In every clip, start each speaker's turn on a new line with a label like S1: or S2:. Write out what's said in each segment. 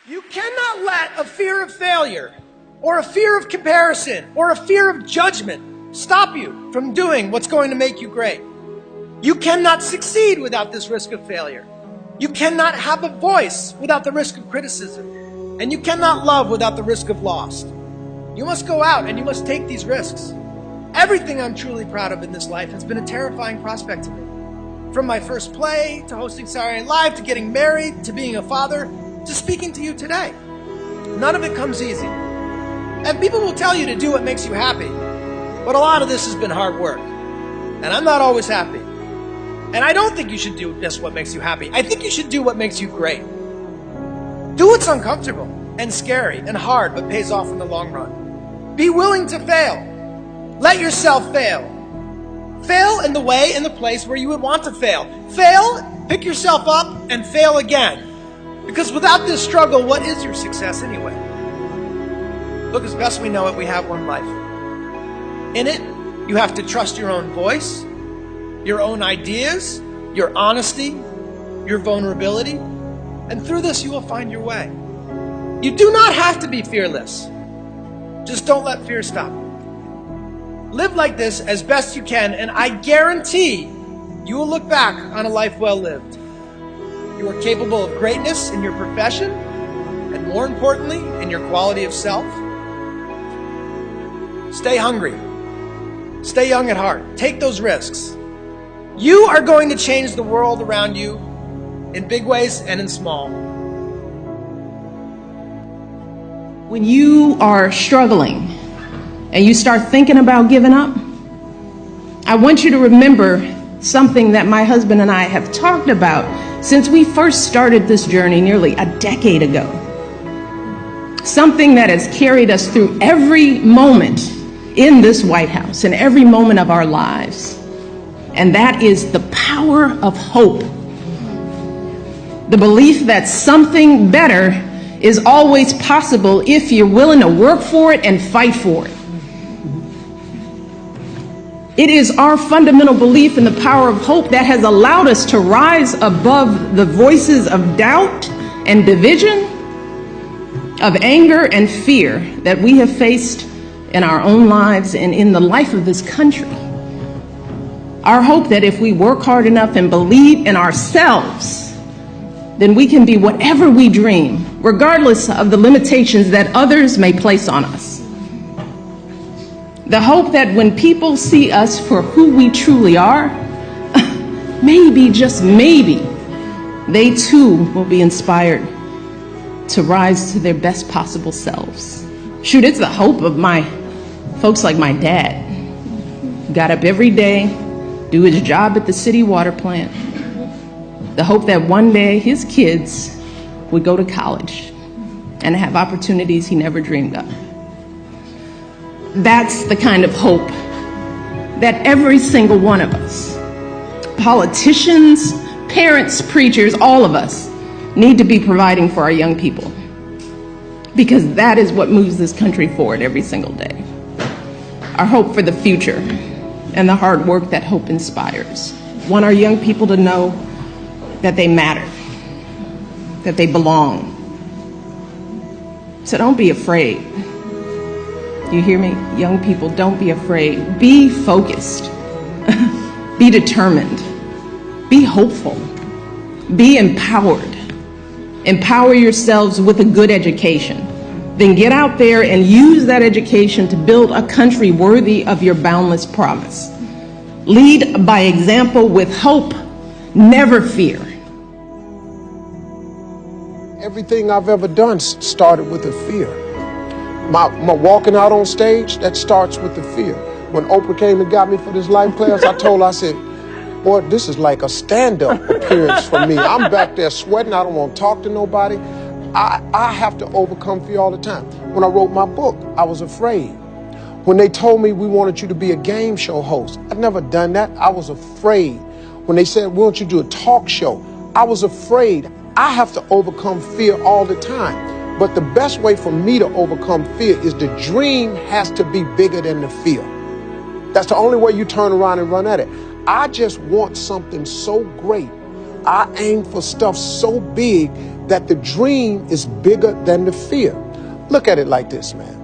S1: You cannot let a fear of failure or a fear of comparison or a fear of judgment stop you from doing what's going to make you great. You cannot succeed without this risk of failure. You cannot have a voice without the risk of criticism. And you cannot love without the risk of loss. You must go out and you must take these risks. Everything I'm truly proud of in this life has been a terrifying prospect to me. From my first play, to hosting Saturday Night Live, to getting married, to being a father, to speaking to you today. None of it comes easy. And people will tell you to do what makes you happy. But a lot of this has been hard work. And I'm not always happy. And I don't think you should do just what makes you happy. I think you should do what makes you great. Do what's uncomfortable and scary and hard, but pays off in the long run. Be willing to fail. Let yourself fail. Fail in the way and the place where you would want to fail. Fail, pick yourself up, and fail again. Because without this struggle, what is your success anyway? Look, as best we know it, we have one life. In it, you have to trust your own voice, your own ideas, your honesty, your vulnerability, and through this you will find your way. You do not have to be fearless. Just don't let fear stop you. Live like this as best you can, and I guarantee you will look back on a life well lived. You are capable of greatness in your profession, and more importantly, in your quality of self. Stay hungry. Stay young at heart. Take those risks. You are going to change the world around you in big ways and in small.
S2: When you are struggling and you start thinking about giving up, I want you to remember something that my husband and I have talked about since we first started this journey nearly a decade ago. Something that has carried us through every moment in this White House, in every moment of our lives. And that is the power of hope. The belief that something better is always possible if you're willing to work for it and fight for it. It is our fundamental belief in the power of hope that has allowed us to rise above the voices of doubt and division, of anger and fear that we have faced in our own lives and in the life of this country. Our hope that if we work hard enough and believe in ourselves, then we can be whatever we dream, regardless of the limitations that others may place on us. The hope that when people see us for who we truly are, maybe, just maybe, they too will be inspired to rise to their best possible selves. Shoot, it's the hope of my folks like my dad. Got up every day, do his job at the city water plant. The hope that one day his kids would go to college and have opportunities he never dreamed of. That's the kind of hope that every single one of us, politicians, parents, preachers, all of us, need to be providing for our young people. Because that is what moves this country forward every single day. Our hope for the future and the hard work that hope inspires. Want our young people to know that they matter, that they belong. So don't be afraid. You hear me? Young people, don't be afraid. Be focused. Be determined. Be hopeful. Be empowered. Empower yourselves with a good education. Then get out there and use that education to build a country worthy of your boundless promise. Lead by example with hope, never fear.
S3: Everything I've ever done started with a fear. My walking out on stage, that starts with the fear. When Oprah came and got me for this life class, I told her, I said, boy, this is like a stand-up appearance for me. I'm back there sweating. I don't want to talk to nobody. I have to overcome fear all the time. When I wrote my book, I was afraid. When they told me we wanted you to be a game show host, I'd never done that. I was afraid. When they said, we want you to do a talk show, I was afraid. I have to overcome fear all the time. But the best way for me to overcome fear is the dream has to be bigger than the fear. That's the only way you turn around and run at it. I just want something so great. I aim for stuff so big that the dream is bigger than the fear. Look at it like this, man.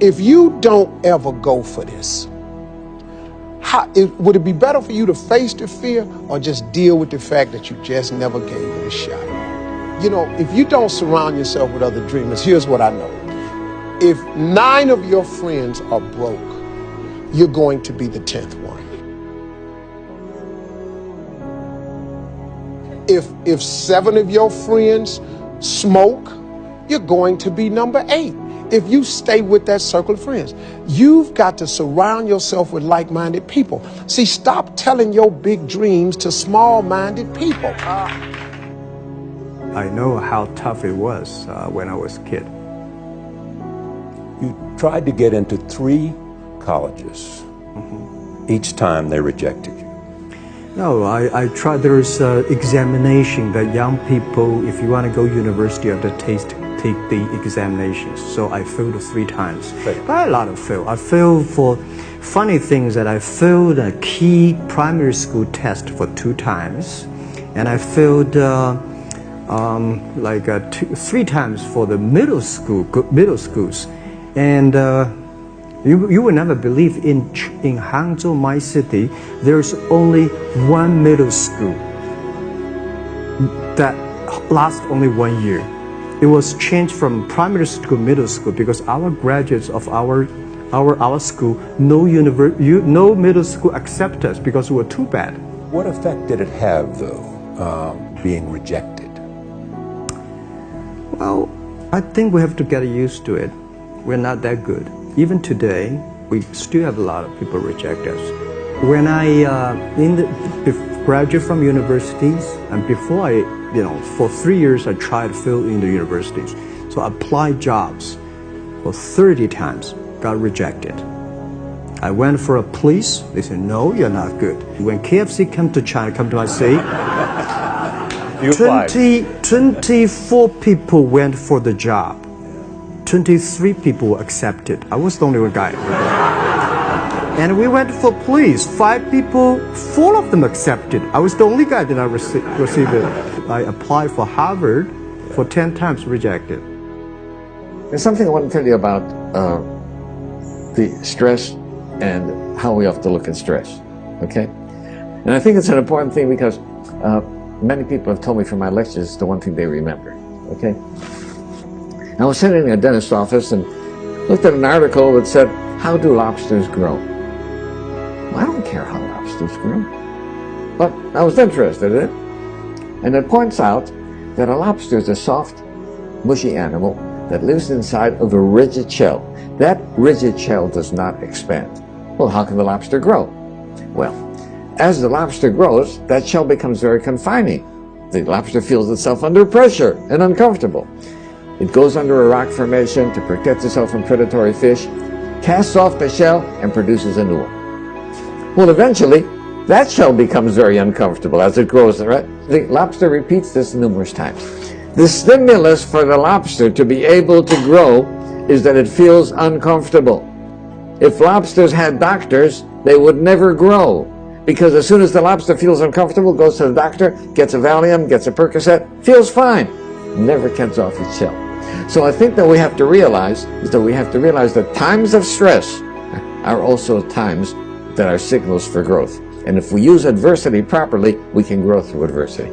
S3: If you don't ever go for this, would it be better for you to face the fear or just deal with the fact that you just never gave it a shot? You know, if you don't surround yourself with other dreamers, here's what I know. If 9 of your friends are broke, you're going to be the 10th one. If 7 of your friends smoke, you're going to be number 8. If you stay with that circle of friends, you've got to surround yourself with like-minded people. See, stop telling your big dreams to small-minded people.
S4: I know how tough it was when I was a kid.
S5: You tried to get into 3 colleges. Each time they rejected you.
S4: No, I tried. There's an examination that young people, if you want to go to university, you have to take the examinations. So I failed 3 times.
S5: Right.
S4: But a lot of fail. I failed for funny things that I failed a key primary school test for 2 times, and I failed 3 times for the middle schools, and you will never believe in Hangzhou, my city, there's only 1 middle school that lasts only 1 year. It was changed from primary school to middle school because our graduates of our school, no middle school accept us because we were too bad.
S5: What effect did it have, though, being rejected?
S4: Well, I think we have to get used to it. We're not that good. Even today, we still have a lot of people reject us. When I graduate from universities, and before for 3 years I tried to fill in the universities. So I applied jobs for 30 times, got rejected. I went for a police, they said, no, you're not good. When KFC come to my city, 24 people went for the job. 23 people were accepted. I was the only one guy. And we went for police. 5 people, 4 of them accepted. I was the only guy that I received it. I applied for Harvard for 10 times, rejected.
S6: There's something I want to tell you about the stress and how we have to look at stress, okay? And I think it's an important thing because many people have told me from my lectures it's the one thing they remember, okay? I was sitting in a dentist's office and looked at an article that said, how do lobsters grow? Well, I don't care how lobsters grow, but I was interested in it. And it points out that a lobster is a soft, mushy animal that lives inside of a rigid shell. That rigid shell does not expand. Well, how can the lobster grow? Well, as the lobster grows, that shell becomes very confining. The lobster feels itself under pressure and uncomfortable. It goes under a rock formation to protect itself from predatory fish, casts off the shell, and produces a new one. Well, eventually, that shell becomes very uncomfortable as it grows. Right? The lobster repeats this numerous times. The stimulus for the lobster to be able to grow is that it feels uncomfortable. If lobsters had doctors, they would never grow. Because as soon as the lobster feels uncomfortable, goes to the doctor, gets a Valium, gets a Percocet, feels fine, never gets off its shell. So I think that we have to realize that times of stress are also times that are signals for growth. And if we use adversity properly, we can grow through adversity.